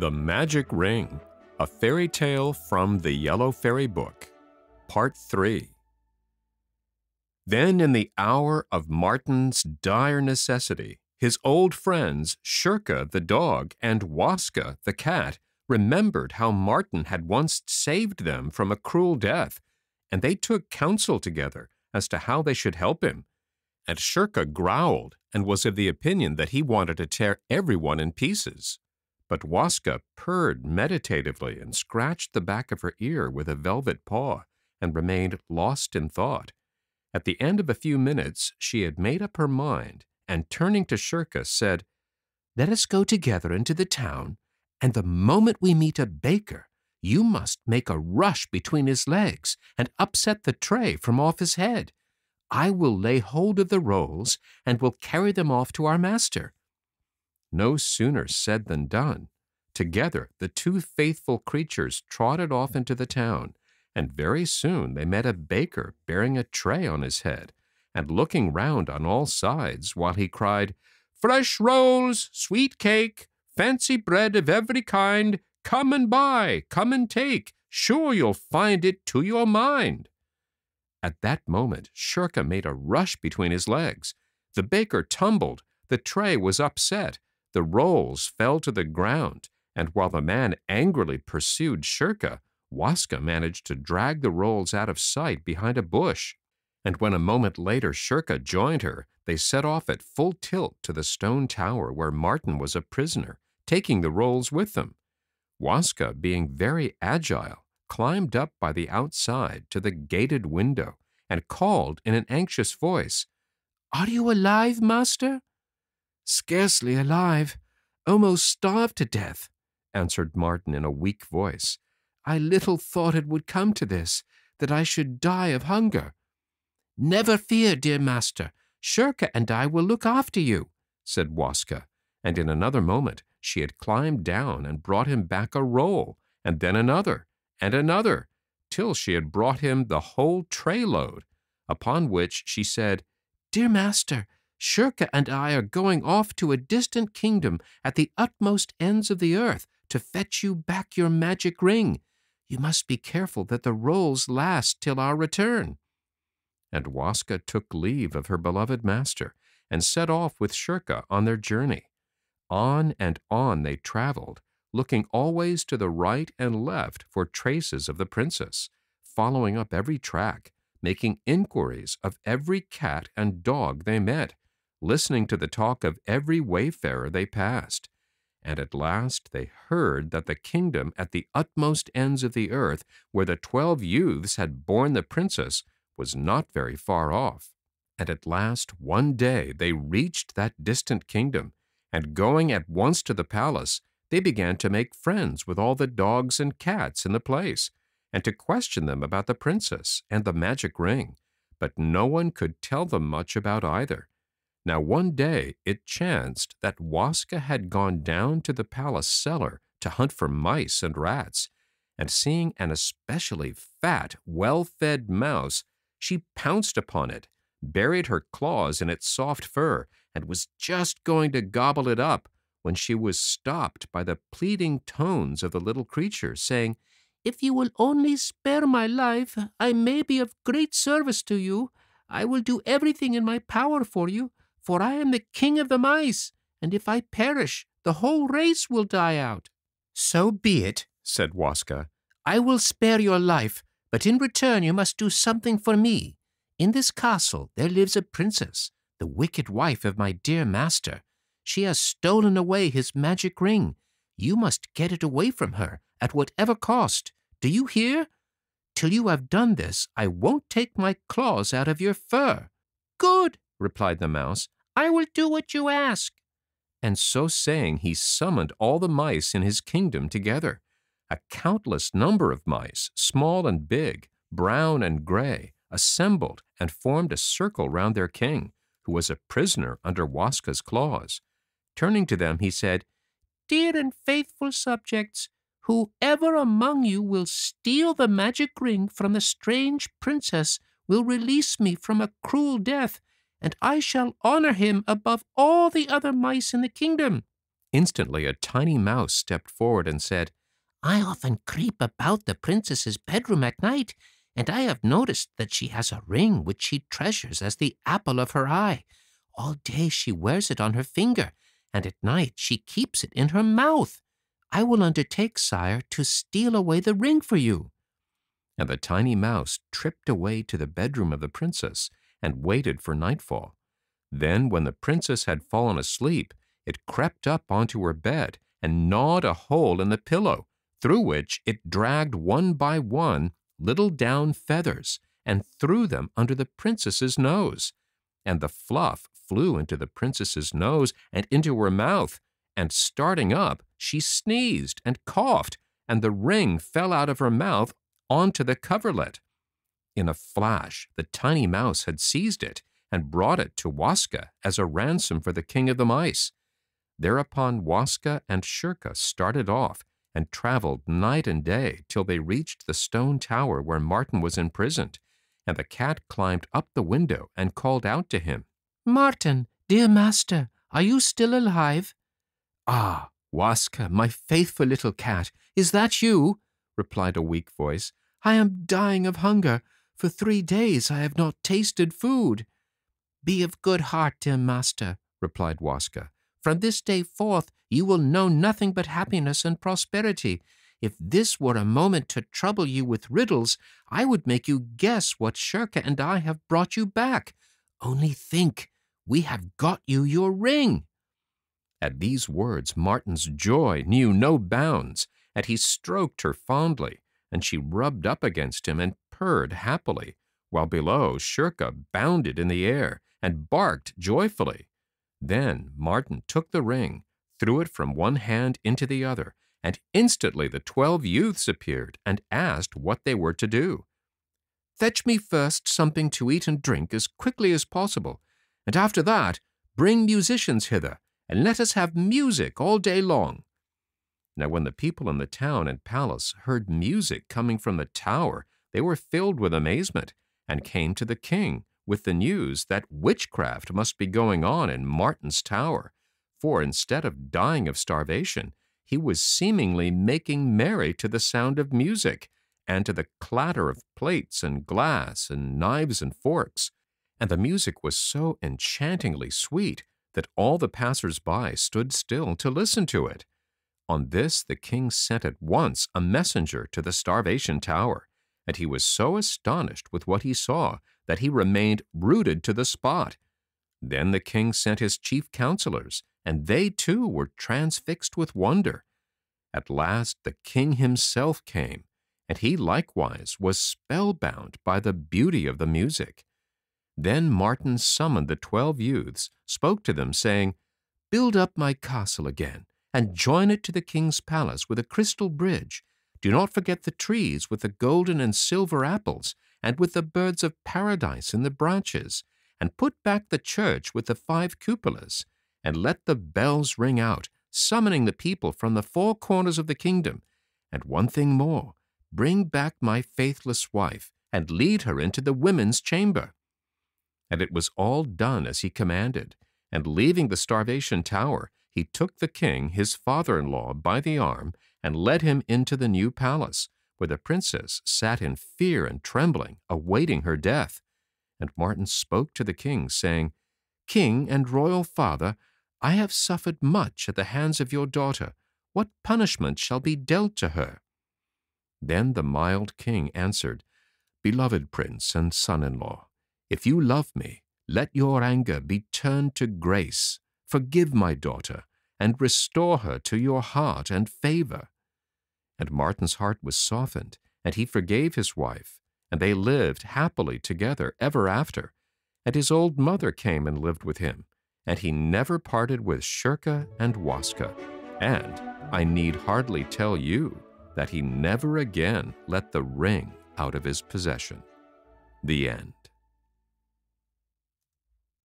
The Magic Ring, a fairy tale from the Yellow Fairy Book, Part 3. Then in the hour of Martin's dire necessity, his old friends Shirka the dog and Waska the cat remembered how Martin had once saved them from a cruel death, and they took counsel together as to how they should help him. And Shirka growled and was of the opinion that he wanted to tear everyone in pieces. But Waska purred meditatively and scratched the back of her ear with a velvet paw and remained lost in thought. At the end of a few minutes, she had made up her mind, and turning to Shirka, said, "Let us go together into the town, and the moment we meet a baker, you must make a rush between his legs and upset the tray from off his head. I will lay hold of the rolls and will carry them off to our master." No sooner said than done. Together, the two faithful creatures trotted off into the town, and very soon they met a baker bearing a tray on his head, and looking round on all sides while he cried, "Fresh rolls, sweet cake, fancy bread of every kind, come and buy, come and take, sure you'll find it to your mind." At that moment, Shirka made a rush between his legs. The baker tumbled, the tray was upset, the rolls fell to the ground, and while the man angrily pursued Shirka, Waska managed to drag the rolls out of sight behind a bush. And when a moment later Shirka joined her, they set off at full tilt to the stone tower where Martin was a prisoner, taking the rolls with them. Waska, being very agile, climbed up by the outside to the gated window and called in an anxious voice, "Are you alive, master?" "Scarcely alive, almost starved to death," answered Martin in a weak voice. "I little thought it would come to this, that I should die of hunger." "Never fear, dear master. Shirka and I will look after you," said Waska, and in another moment she had climbed down and brought him back a roll, and then another, and another, till she had brought him the whole tray-load, upon which she said, "Dear master, Shirka and I are going off to a distant kingdom at the utmost ends of the earth to fetch you back your magic ring. You must be careful that the rolls last till our return." And Waska took leave of her beloved master and set off with Shirka on their journey. On and on they traveled, looking always to the right and left for traces of the princess, following up every track, making inquiries of every cat and dog they met, listening to the talk of every wayfarer they passed. And at last they heard that the kingdom at the utmost ends of the earth, where the 12 youths had borne the princess, was not very far off. And at last one day they reached that distant kingdom, and going at once to the palace, they began to make friends with all the dogs and cats in the place, and to question them about the princess and the magic ring, but no one could tell them much about either. Now one day it chanced that Waska had gone down to the palace cellar to hunt for mice and rats, and seeing an especially fat, well-fed mouse, she pounced upon it, buried her claws in its soft fur, and was just going to gobble it up when she was stopped by the pleading tones of the little creature, saying, "If you will only spare my life, I may be of great service to you. I will do everything in my power for you, for I am the king of the mice, and if I perish, the whole race will die out." "So be it," said Waska. "I will spare your life, but in return you must do something for me. In this castle there lives a princess, the wicked wife of my dear master. She has stolen away his magic ring. You must get it away from her, at whatever cost. Do you hear? Till you have done this, I won't take my claws out of your fur." "Good," replied the mouse. "I will do what you ask." And so saying, he summoned all the mice in his kingdom together. A countless number of mice, small and big, brown and gray, assembled and formed a circle round their king, who was a prisoner under Waska's claws. Turning to them, he said, "Dear and faithful subjects, whoever among you will steal the magic ring from the strange princess will release me from a cruel death, and I shall honor him above all the other mice in the kingdom." Instantly, a tiny mouse stepped forward and said, I often creep about the princess's bedroom at night, and I have noticed that she has a ring which she treasures as the apple of her eye. All day she wears it on her finger, and at night she keeps it in her mouth. I will undertake, sire, to steal away the ring for you. And the tiny mouse tripped away to the bedroom of the princess and waited for nightfall. Then, when the princess had fallen asleep, it crept up onto her bed and gnawed a hole in the pillow, through which it dragged one by one little down feathers and threw them under the princess's nose. And the fluff flew into the princess's nose and into her mouth, and starting up, she sneezed and coughed, and the ring fell out of her mouth onto the coverlet. In a flash, the tiny mouse had seized it and brought it to Waska as a ransom for the king of the mice. Thereupon Waska and Shurka started off and traveled night and day till they reached the stone tower where Martin was imprisoned, and the cat climbed up the window and called out to him, Martin, dear master, are you still alive? Ah, Waska, my faithful little cat, is that you? Replied a weak voice. I am dying of hunger. For 3 days I have not tasted food. Be of good heart, dear master, replied Waska. From this day forth you will know nothing but happiness and prosperity. If this were a moment to trouble you with riddles, I would make you guess what Shurka and I have brought you back. Only think, we have got you your ring. At these words Martin's joy knew no bounds, and he stroked her fondly, and she rubbed up against him and purred happily, while below Shurka bounded in the air and barked joyfully. Then Martin took the ring, threw it from one hand into the other, and instantly the 12 youths appeared and asked what they were to do. Fetch me first something to eat and drink as quickly as possible, and after that bring musicians hither, and let us have music all day long. Now when the people in the town and palace heard music coming from the tower, they were filled with amazement, and came to the king with the news that witchcraft must be going on in Martin's tower, for instead of dying of starvation, he was seemingly making merry to the sound of music, and to the clatter of plates and glass and knives and forks, and the music was so enchantingly sweet that all the passers-by stood still to listen to it. On this the king sent at once a messenger to the Starvation Tower, and he was so astonished with what he saw that he remained rooted to the spot. Then the king sent his chief counselors, and they too were transfixed with wonder. At last the king himself came, and he likewise was spellbound by the beauty of the music. Then Martin summoned the 12 youths, spoke to them, saying, Build up my castle again, and join it to the king's palace with a crystal bridge. Do not forget the trees with the golden and silver apples, and with the birds of paradise in the branches, and put back the church with the 5 cupolas, and let the bells ring out, summoning the people from the 4 corners of the kingdom. And one thing more, bring back my faithless wife, and lead her into the women's chamber. And it was all done as he commanded, and leaving the Starvation Tower, he took the king, his father-in-law, by the arm, and led him into the new palace, where the princess sat in fear and trembling, awaiting her death. And Martin spoke to the king, saying, King and royal father, I have suffered much at the hands of your daughter. What punishment shall be dealt to her? Then the mild king answered, Beloved prince and son-in-law, if you love me, let your anger be turned to grace. Forgive my daughter, and restore her to your heart and favor. And Martin's heart was softened, and he forgave his wife, and they lived happily together ever after. And his old mother came and lived with him, and he never parted with Shurka and Waska. And I need hardly tell you that he never again let the ring out of his possession. The end.